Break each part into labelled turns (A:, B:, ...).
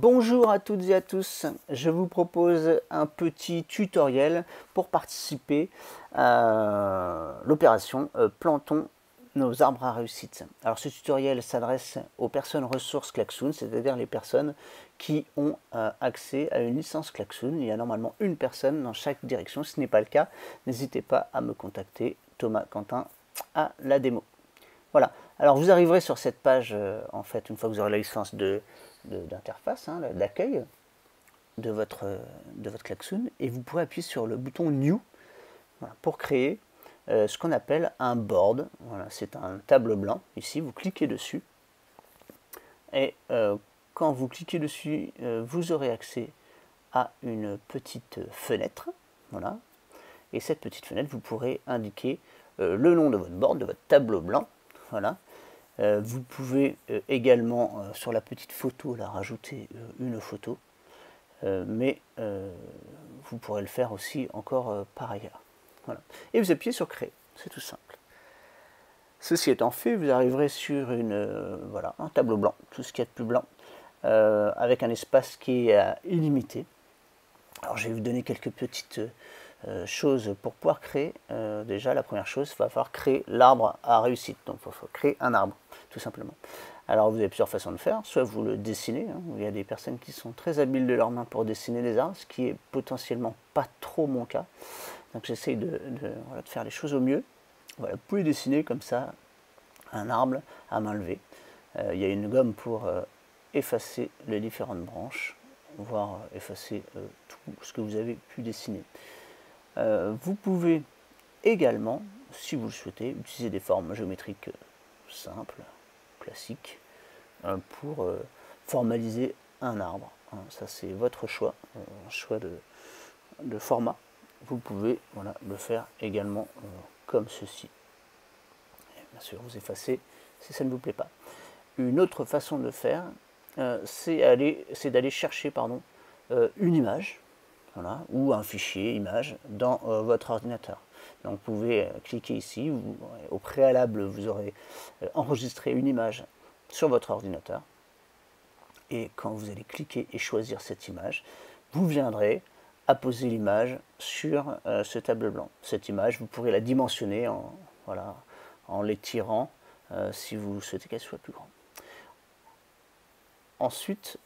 A: Bonjour à toutes et à tous, je vous propose un petit tutoriel pour participer à l'opération Plantons nos arbres à réussite. Alors ce tutoriel s'adresse aux personnes ressources Klaxoon, c'est-à-dire les personnes qui ont accès à une licence Klaxoon. Il y a normalement une personne dans chaque direction. Si ce n'est pas le cas, n'hésitez pas à me contacter, Thomas Quentin, à la démo. Voilà, alors vous arriverez sur cette page, en fait, une fois que vous aurez la licence d'interface, d'accueil de votre Klaxoon, et vous pourrez appuyer sur le bouton New pour créer ce qu'on appelle un board. Voilà, c'est un tableau blanc. Ici, vous cliquez dessus, et quand vous cliquez dessus, vous aurez accès à une petite fenêtre. Voilà, et cette petite fenêtre, vous pourrez indiquer le nom de votre board, de votre tableau blanc. Voilà. Vous pouvez également sur la petite photo là, rajouter une photo, mais vous pourrez le faire aussi encore par ailleurs. Voilà. Et vous appuyez sur créer, c'est tout simple. Ceci étant fait, vous arriverez sur voilà, un tableau blanc, tout ce qu'il y a de plus blanc, avec un espace qui est illimité. Alors je vais vous donner quelques petites choses pour pouvoir créer. Déjà, la première chose, il va falloir créer l'arbre à réussite. Donc il faut créer un arbre, tout simplement. Alors vous avez plusieurs façons de faire. Soit vous le dessinez, il y a des personnes qui sont très habiles de leurs mains pour dessiner des arbres, ce qui est potentiellement pas trop mon cas. Donc j'essaye de faire les choses au mieux. Voilà, vous pouvez dessiner comme ça un arbre à main levée. Il y a une gomme pour effacer les différentes branches, voire effacer tout ce que vous avez pu dessiner. Vous pouvez également, si vous le souhaitez, utiliser des formes géométriques simples, classiques, pour formaliser un arbre. Ça c'est votre choix, choix de format. Vous pouvez le faire également comme ceci. Et bien sûr, vous effacez si ça ne vous plaît pas. Une autre façon de faire, c'est d'aller chercher une image, voilà, ou un fichier image dans votre ordinateur. Donc vous pouvez cliquer ici, au préalable vous aurez enregistré une image sur votre ordinateur, et quand vous allez cliquer et choisir cette image, vous viendrez apposer l'image sur ce tableau blanc. Cette image, vous pourrez la dimensionner en l'étirant si vous souhaitez qu'elle soit plus grande. Ensuite,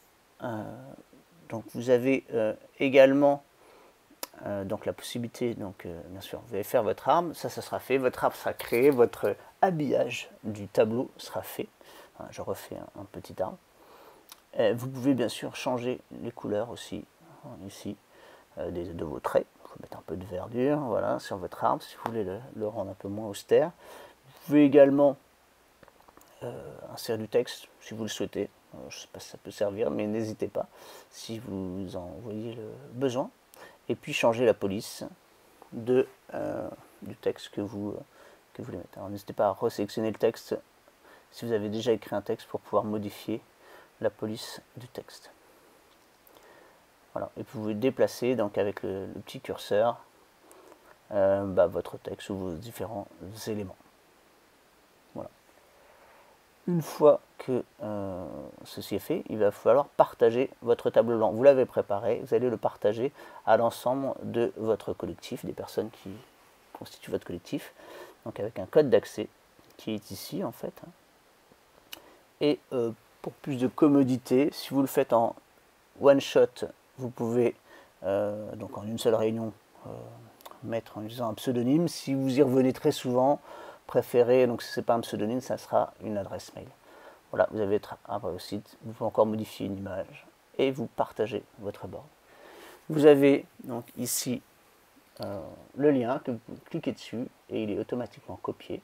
A: donc vous avez également donc la possibilité, bien sûr, vous allez faire votre arbre, ça sera fait, votre arbre sera créé, votre habillage du tableau sera fait. Voilà, je refais un petit arbre. Vous pouvez bien sûr changer les couleurs aussi, ici, de vos traits. Il faut mettre un peu de verdure, voilà, sur votre arbre, si vous voulez le rendre un peu moins austère. Vous pouvez également insérer du texte, si vous le souhaitez. Je ne sais pas si ça peut servir, mais n'hésitez pas, si vous en voyez le besoin. Et puis changer la police du texte que vous voulez mettre. Alors n'hésitez pas à resélectionner le texte si vous avez déjà écrit un texte pour pouvoir modifier la police du texte. Voilà. Et puis vous pouvez déplacer donc avec le petit curseur votre texte ou vos différents éléments. Voilà. Une fois que ceci est fait, il va falloir partager votre tableau blanc. Vous l'avez préparé, vous allez le partager à l'ensemble de votre collectif, des personnes qui constituent votre collectif, donc avec un code d'accès qui est ici en fait. Et pour plus de commodité, si vous le faites en one shot, vous pouvez donc en une seule réunion mettre en utilisant un pseudonyme. Si vous y revenez très souvent, préférez, donc si ce n'est pas un pseudonyme, ça sera une adresse mail. Voilà, vous avez votre arbre au site, vous pouvez encore modifier une image et vous partagez votre board. Vous avez donc ici le lien que vous cliquez dessus et il est automatiquement copié.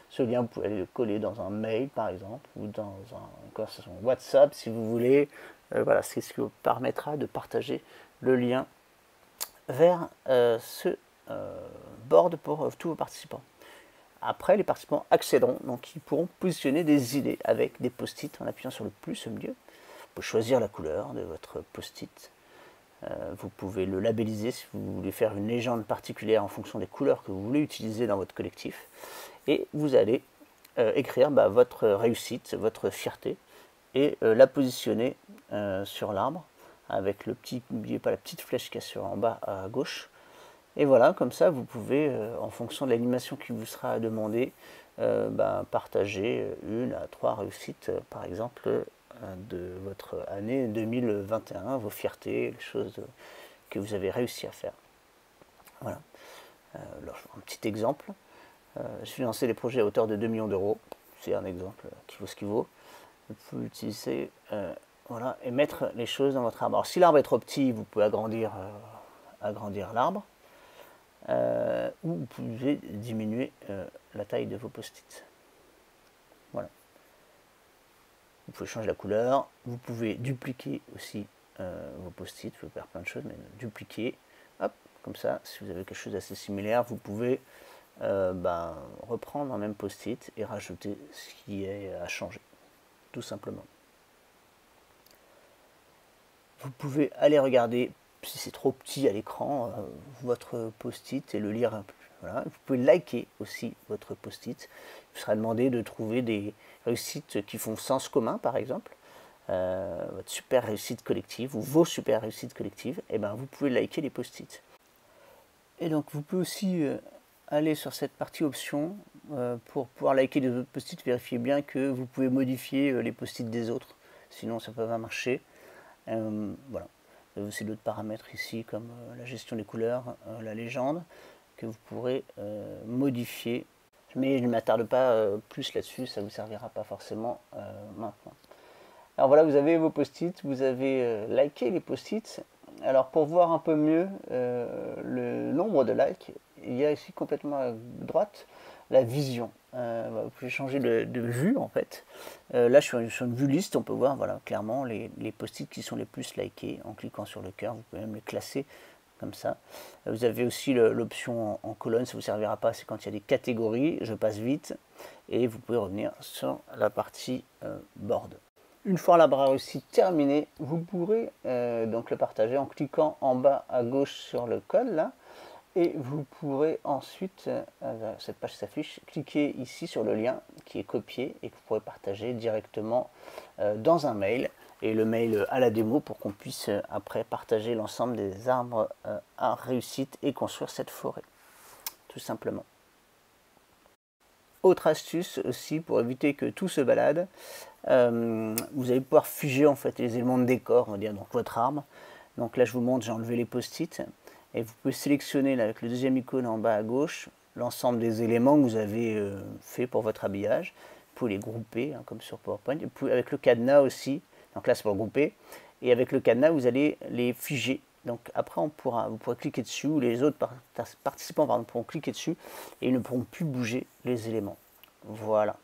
A: Ce lien, vous pouvez aller le coller dans un mail par exemple ou dans une conversation WhatsApp si vous voulez. Voilà, c'est ce qui vous permettra de partager le lien vers ce board pour tous vos participants. Après, les participants accéderont, donc ils pourront positionner des idées avec des post-it en appuyant sur le plus au milieu. Vous pouvez choisir la couleur de votre post-it. Vous pouvez le labelliser si vous voulez faire une légende particulière en fonction des couleurs que vous voulez utiliser dans votre collectif. Et vous allez écrire votre réussite, votre fierté, et la positionner sur l'arbre, avec le petit, n'oubliez pas la petite flèche qui est sur en bas à gauche. Et voilà, comme ça, vous pouvez, en fonction de l'animation qui vous sera demandée, partager 1 à 3 réussites, par exemple, de votre année 2021, vos fiertés, les choses que vous avez réussi à faire. Voilà. Alors, un petit exemple. Je vais lancer des projets à hauteur de 2 millions d'euros. C'est un exemple qui vaut ce qu'il vaut. Vous pouvez utiliser voilà, et mettre les choses dans votre arbre. Alors si l'arbre est trop petit, vous pouvez agrandir l'arbre. Ou vous pouvez diminuer la taille de vos post-it. Voilà. Vous pouvez changer la couleur. Vous pouvez dupliquer aussi vos post-it. Vous pouvez faire plein de choses, mais dupliquer. Hop, comme ça, si vous avez quelque chose d'assez similaire, vous pouvez reprendre un même post-it et rajouter ce qui est à changer, tout simplement. Vous pouvez aller regarder, si c'est trop petit à l'écran, votre post-it et le lire un peu. Voilà. Vous pouvez liker aussi votre post-it. Il vous sera demandé de trouver des réussites qui font sens commun, par exemple. Votre super réussite collective ou vos super réussites collectives. Et vous pouvez liker les post-it. Et donc vous pouvez aussi aller sur cette partie options pour pouvoir liker les autres post-it. Vérifiez bien que vous pouvez modifier les post-it des autres. Sinon ça ne peut pas marcher. Voilà. Vous avez aussi d'autres paramètres ici comme la gestion des couleurs, la légende, que vous pourrez modifier. Mais je ne m'attarde pas plus là-dessus, ça ne vous servira pas forcément maintenant. Alors voilà, vous avez vos post-it, vous avez liké les post-it. Alors pour voir un peu mieux le nombre de likes, il y a ici complètement à droite la vision. Vous pouvez changer de vue en fait. Là je suis sur une vue liste, on peut voir voilà, clairement les post-it qui sont les plus likés. En cliquant sur le cœur, vous pouvez même les classer comme ça. Vous avez aussi l'option en colonne, ça ne vous servira pas, c'est quand il y a des catégories, je passe vite. Et vous pouvez revenir sur la partie board. Une fois l'arbre réussi terminé, vous pourrez donc le partager en cliquant en bas à gauche sur le code là. Et vous pourrez ensuite, cette page s'affiche, cliquer ici sur le lien qui est copié et que vous pourrez partager directement dans un mail. Et le mail à la démo pour qu'on puisse après partager l'ensemble des arbres à réussite et construire cette forêt. Tout simplement. Autre astuce aussi pour éviter que tout se balade, vous allez pouvoir figer en fait les éléments de décor, on va dire donc votre arbre. Donc là je vous montre, j'ai enlevé les post-it et vous pouvez sélectionner là, avec le deuxième icône en bas à gauche l'ensemble des éléments que vous avez fait pour votre habillage. Vous pouvez les grouper comme sur PowerPoint. Et puis, avec le cadenas aussi, donc là c'est pour le grouper, et avec le cadenas vous allez les figer. Donc après vous pourrez cliquer dessus, ou les autres participants pourront cliquer dessus et ils ne pourront plus bouger les éléments. Voilà.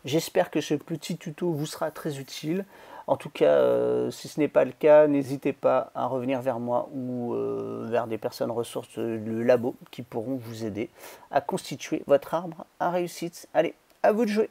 A: J'espère que ce petit tuto vous sera très utile. En tout cas, si ce n'est pas le cas, n'hésitez pas à revenir vers moi ou vers des personnes ressources du labo qui pourront vous aider à constituer votre arbre à réussite. Allez, à vous de jouer!